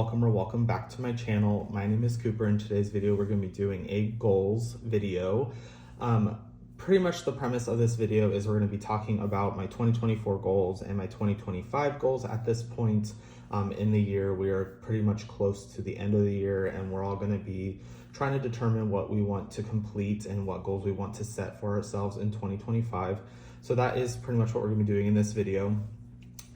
welcome or welcome back to my channel. My name is Cooper. In today's video, we're going to be doing a goals video. Pretty much the premise of this video is we're going to be talking about my 2024 goals and my 2025 goals. At this point in the year, we are pretty much close to the end of the year, and we're all going to be trying to determine what we want to complete and what goals we want to set for ourselves in 2025. So that is pretty much what we're going to be doing in this video.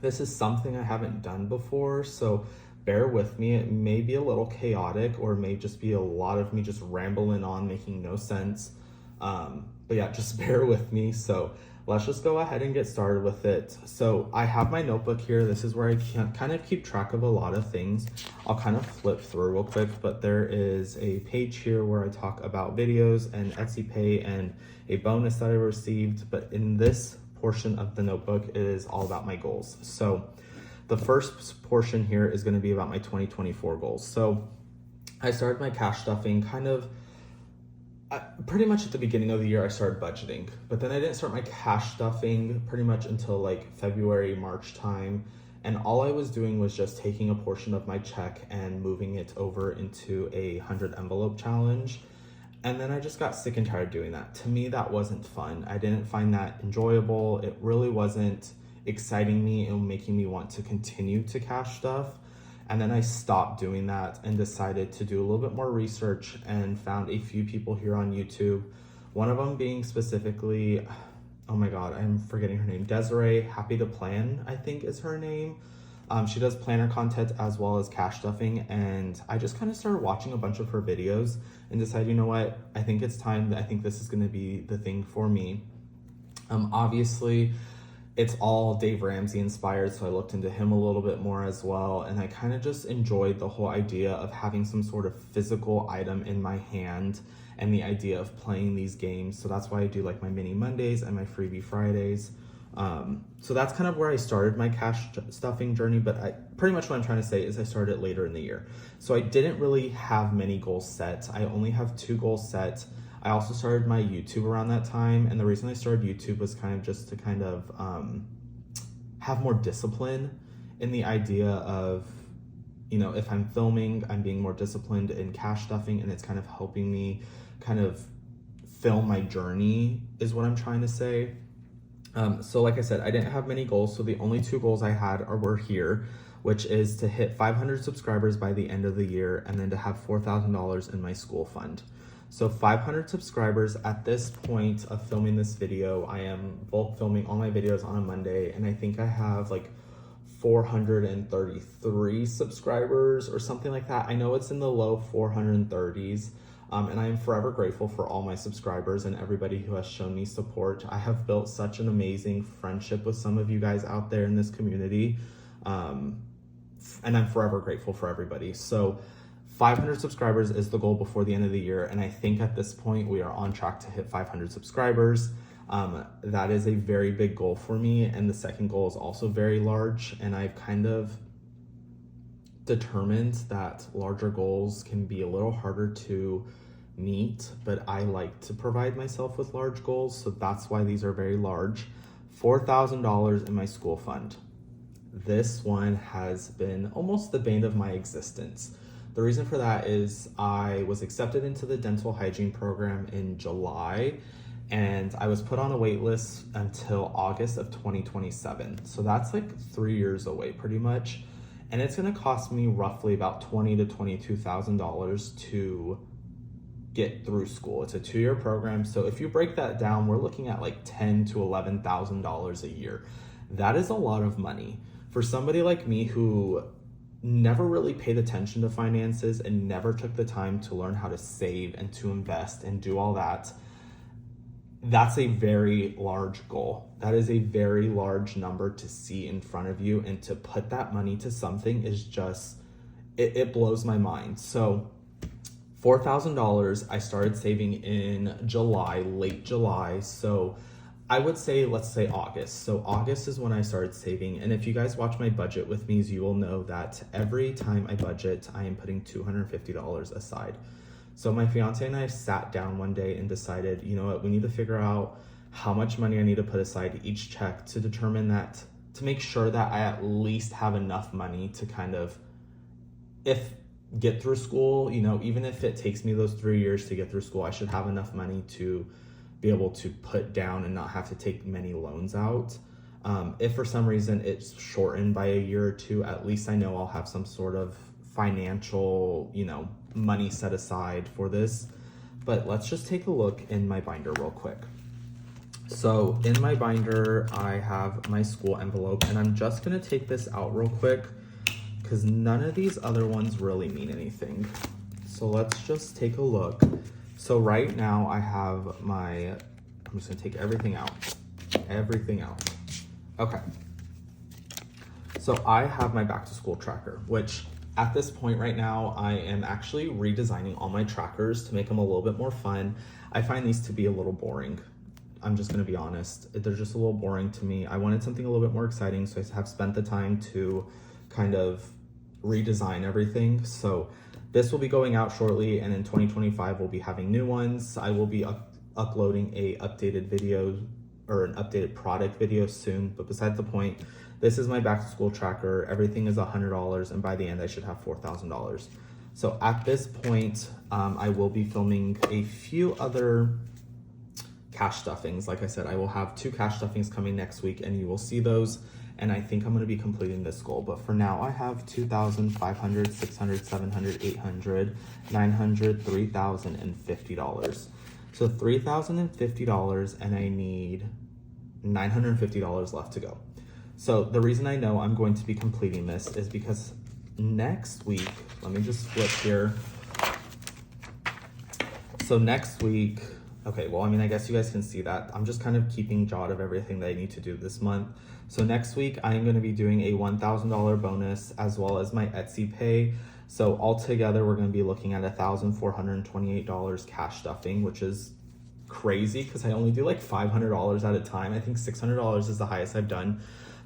This is something I haven't done before, so bear with me. It may be a little chaotic, or it may just be a lot of me just rambling on, making no sense. But yeah, just bear with me. So let's just go ahead and get started with it. So I have my notebook here. This is where I can kind of keep track of a lot of things. I'll kind of flip through real quick, but there is a page here where I talk about videos and Etsy Pay and a bonus that I received. But in this portion of the notebook, it is all about my goals. So the first portion here is going to be about my 2024 goals. So I started my cash stuffing pretty much at the beginning of the year. I started budgeting, but then I didn't start my cash stuffing pretty much until like February, March time. And all I was doing was just taking a portion of my check and moving it over into a 100 envelope challenge. And then I just got sick and tired doing that. To me, that wasn't fun. I didn't find that enjoyable. It really wasn't exciting me and making me want to continue to cash stuff. And then I stopped doing that and decided to do a little bit more research and found a few people here on YouTube. One of them being specifically, oh my God, I'm forgetting her name. Desiree Happy to Plan, I think is her name. She does planner content as well as cash stuffing, and I just kind of started watching a bunch of her videos and decided, you know what, I think it's time. I think this is going to be the thing for me. Obviously, it's all Dave Ramsey inspired, so I looked into him a little bit more as well, and I kind of just enjoyed the whole idea of having some sort of physical item in my hand and the idea of playing these games. So that's why I do like my mini Mondays and my freebie Fridays. So that's kind of where I started my cash stuffing journey, but pretty much what I'm trying to say is I started later in the year. So I didn't really have many goals set. I only have 2 goals set. I also started my YouTube around that time, and the reason I started YouTube was kind of just to kind of have more discipline in the idea of, you know, if I'm filming, I'm being more disciplined in cash stuffing, and it's kind of helping me kind of film my journey is what I'm trying to say. So like I said, I didn't have many goals, so the only 2 goals I had were here, which is to hit 500 subscribers by the end of the year, and then to have $4,000 in my school fund. So 500 subscribers. At this point of filming this video, I am bulk filming all my videos on a Monday, and I think I have like 433 subscribers or something like that. I know it's in the low 430s. And I am forever grateful for all my subscribers and everybody who has shown me support. I have built such an amazing friendship with some of you guys out there in this community. And I'm forever grateful for everybody. So 500 subscribers is the goal before the end of the year. And I think at this point we are on track to hit 500 subscribers. That is a very big goal for me. And the second goal is also very large. And I've kind of determined that larger goals can be a little harder to meet, but I like to provide myself with large goals, so that's why these are very large. $4,000 in my school fund. This one has been almost the bane of my existence. The reason for that is I was accepted into the dental hygiene program in July, and I was put on a wait list until August of 2027. So that's like 3 years away pretty much. And it's going to cost me roughly about $20,000 to $22,000 to get through school. It's a 2-year program. So if you break that down, we're looking at like $10,000 to $11,000 a year. That is a lot of money for somebody like me who never really paid attention to finances and never took the time to learn how to save and to invest and do all that. That's a very large goal. That is a very large number to see in front of you, and to put that money to something is just, it blows my mind. So $4,000, I started saving in July, late July. So I would say, let's say August. So August is when I started saving. And if you guys watch my budget with me, you will know that every time I budget, I am putting $250 aside. So my fiance and I sat down one day and decided, you know what, we need to figure out how much money I need to put aside each check to determine that, to make sure that I at least have enough money to kind of get through school, you know, even if it takes me those 3 years to get through school, I should have enough money to be able to put down and not have to take many loans out. If for some reason it's shortened by a year or two, at least I know I'll have some sort of financial, you know, money set aside for this. But let's just take a look in my binder real quick. So in my binder, I have my school envelope, and I'm just gonna take this out real quick because none of these other ones really mean anything. So let's just take a look. So right now I have I'm just gonna take everything out. Okay. So I have my back to school tracker, which at this point right now, I am actually redesigning all my trackers to make them a little bit more fun. I find these to be a little boring. I'm just gonna be honest. They're just a little boring to me. I wanted something a little bit more exciting, so I have spent the time to kind of redesign everything. So this will be going out shortly, and in 2025 we'll be having new ones. I will be uploading a updated video or an updated product video soon, but besides the point, this is my back to school tracker. Everything is $100, and by the end I should have $4,000. So at this point, I will be filming a few other cash stuffings. Like I said, I will have 2 cash stuffings coming next week, and you will see those. And I think I'm going to be completing this goal. But for now, I have 2,000, 500, 600, 700, 800, 900, $3,050. So $3,050, and I need $950 left to go. So the reason I know I'm going to be completing this is because next week, let me just flip here. So next week, okay, well, I mean, I guess you guys can see that. I'm just kind of keeping jot of everything that I need to do this month. So next week, I'm going to be doing a $1,000 bonus as well as my Etsy pay. So altogether, we're going to be looking at $1,428 cash stuffing, which is crazy because I only do like $500 at a time. I think $600 is the highest I've done,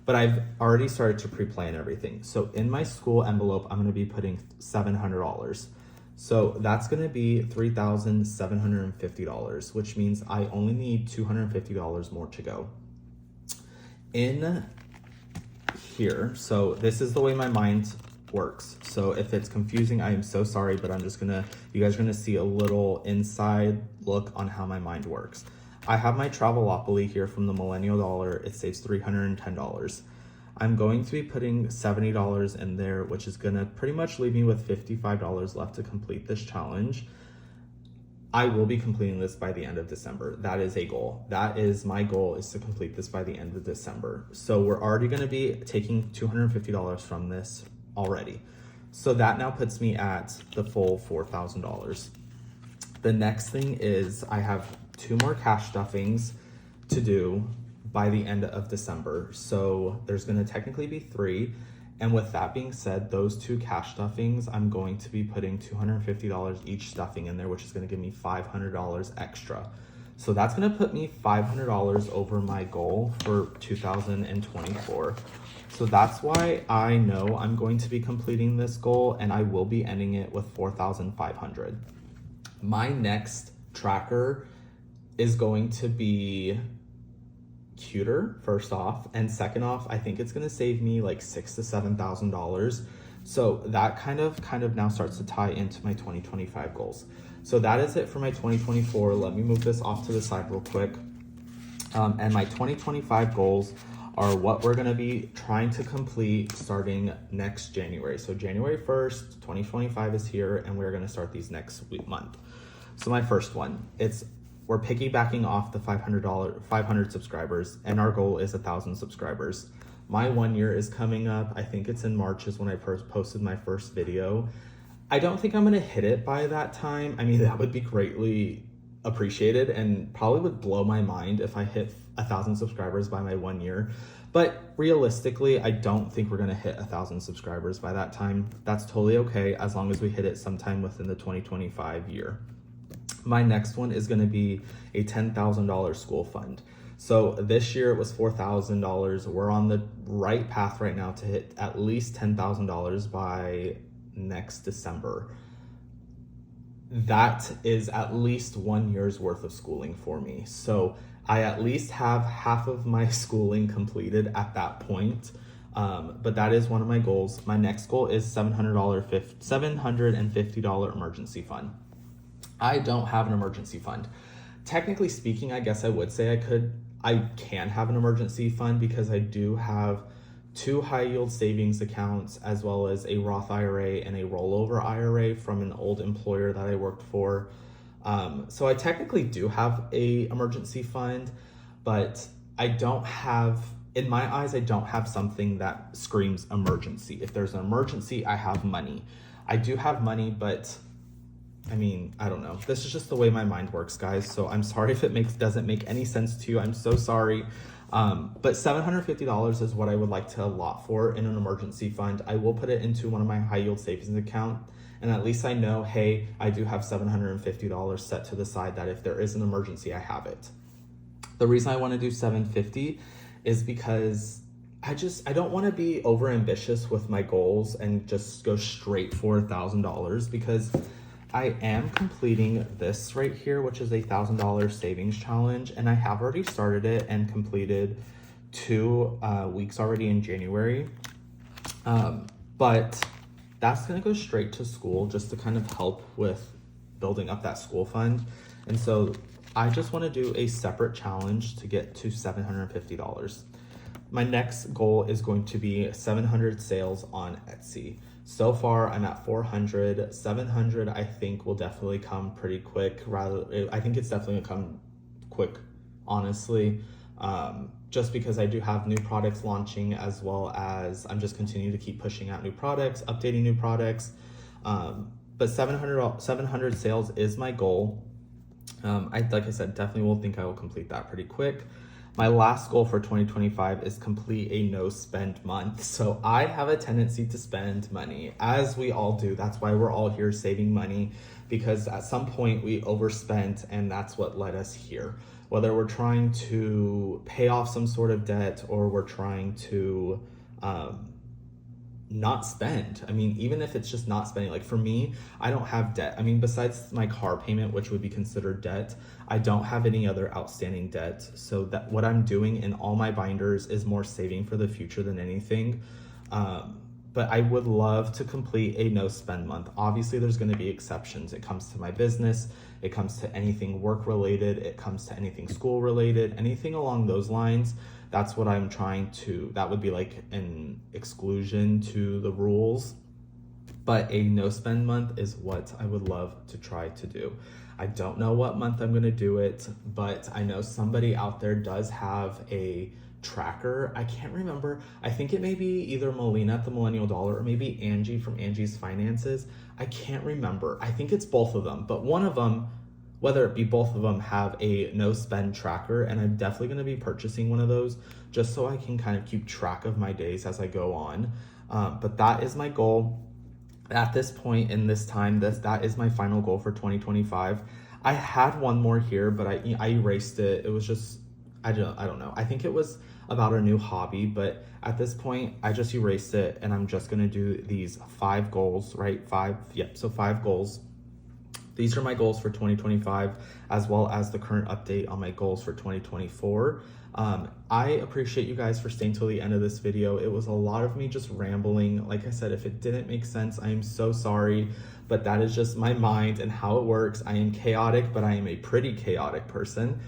but I've already started to pre-plan everything. So in my school envelope, I'm going to be putting $700. So that's going to be $3,750, which means I only need $250 more to go. In here, so this is the way my mind works. So if it's confusing, I am so sorry, but I'm just gonna, you guys are gonna see a little inside look on how my mind works. I have my Travelopoly here from the Millennial Dollar. It saves $310. I'm going to be putting $70 in there, which is gonna pretty much leave me with $55 left to complete this challenge. I will be completing this by the end of December. That is a goal. That is my goal, is to complete this by the end of December. So we're already gonna be taking $250 from this already. So that now puts me at the full $4,000. The next thing is I have 2 more cash stuffings to do by the end of December. So there's gonna technically be 3. And with that being said, those 2 cash stuffings, I'm going to be putting $250 each stuffing in there, which is gonna give me $500 extra. So that's gonna put me $500 over my goal for 2024. So that's why I know I'm going to be completing this goal, and I will be ending it with 4,500. My next tracker is going to be cuter, first off, and second off, I think it's going to save me like $6,000 to $7,000. So that kind of now starts to tie into my 2025 goals. So that is it for my 2024. Let me move this off to the side real quick. And my 2025 goals are what we're going to be trying to complete starting next January. So January 1st, 2025 is here, and we're going to start these next month. So my first one, we're piggybacking off the 500 subscribers, and our goal is 1,000 subscribers. My 1 year is coming up. I think it's in March is when I first posted my first video. I don't think I'm gonna hit it by that time. I mean, that would be greatly appreciated and probably would blow my mind if I hit 1,000 subscribers by my 1 year. But realistically, I don't think we're gonna hit 1,000 subscribers by that time. That's totally okay as long as we hit it sometime within the 2025 year. My next one is going to be a $10,000 school fund. So this year it was $4,000. We're on the right path right now to hit at least $10,000 by next December. That is at least 1 year's worth of schooling for me. So I at least have half of my schooling completed at that point. But that is one of my goals. My next goal is $750 emergency fund. I don't have an emergency fund. Technically speaking, I guess I would say I can have an emergency fund because I do have 2 high yield savings accounts, as well as a Roth IRA and a rollover IRA from an old employer that I worked for. So I technically do have a emergency fund, but I don't have, in my eyes, I don't have something that screams emergency. If there's an emergency, I have money. I do have money, but I mean, I don't know. This is just the way my mind works, guys. So I'm sorry if it doesn't make any sense to you. I'm so sorry. But $750 is what I would like to allot for in an emergency fund. I will put it into one of my high yield savings account, and at least I know, hey, I do have $750 set to the side that if there is an emergency, I have it. The reason I want to do $750 is because I don't want to be over ambitious with my goals and just go straight for $1,000, because I am completing this right here, which is a $1,000 savings challenge, and I have already started it and completed 2 weeks already in January. But that's going to go straight to school just to kind of help with building up that school fund. And so I just want to do a separate challenge to get to $750. My next goal is going to be 700 sales on Etsy. So far, I'm at 400. 700, I think, will definitely come pretty quick. I think it's definitely gonna come quick, honestly, just because I do have new products launching, as well as I'm just continuing to keep pushing out new products, updating new products. But 700 sales is my goal. Like I said, definitely will think I will complete that pretty quick. My last goal for 2025 is complete a no spend month. So I have a tendency to spend money, as we all do. That's why we're all here saving money, because at some point we overspent, and that's what led us here. Whether we're trying to pay off some sort of debt, or we're trying to not spend. I mean, even if it's just not spending, like for me, I don't have debt. I mean, besides my car payment, which would be considered debt, I don't have any other outstanding debt. So that what I'm doing in all my binders is more saving for the future than anything. But I would love to complete a no spend month. Obviously, there's going to be exceptions. It comes to my business, it comes to anything work related, it comes to anything school related, anything along those lines. That's what I'm trying to, that would be like an exclusion to the rules. But a no spend month is what I would love to try to do. I don't know what month I'm going to do it, but I know somebody out there does have a tracker. I can't remember. I think it may be either Melina at the Millennial Dollar or maybe Angie from Angie's Finances. I can't remember. I think it's both of them, but one of them, whether it be both of them, have a no spend tracker, and I'm definitely going to be purchasing one of those just so I can kind of keep track of my days as I go on. But that is my goal at this point in this time. That is my final goal for 2025. I had one more here, but I erased it. It was just, I don't know. I think it was about a new hobby, but at this point I just erased it, and I'm just going to do these 5 goals, right? 5. Yep. So 5 goals. These are my goals for 2025, as well as the current update on my goals for 2024. I appreciate you guys for staying till the end of this video. It was a lot of me just rambling. Like I said, if it didn't make sense, I am so sorry, but that is just my mind and how it works. I am chaotic, but I am a pretty chaotic person.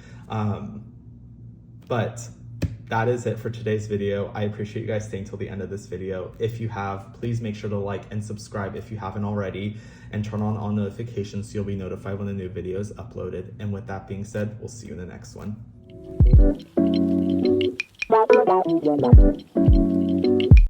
But that is it for today's video. I appreciate you guys staying till the end of this video. If you have, please make sure to like and subscribe if you haven't already, and turn on all notifications so you'll be notified when the new video is uploaded. And with that being said, we'll see you in the next one.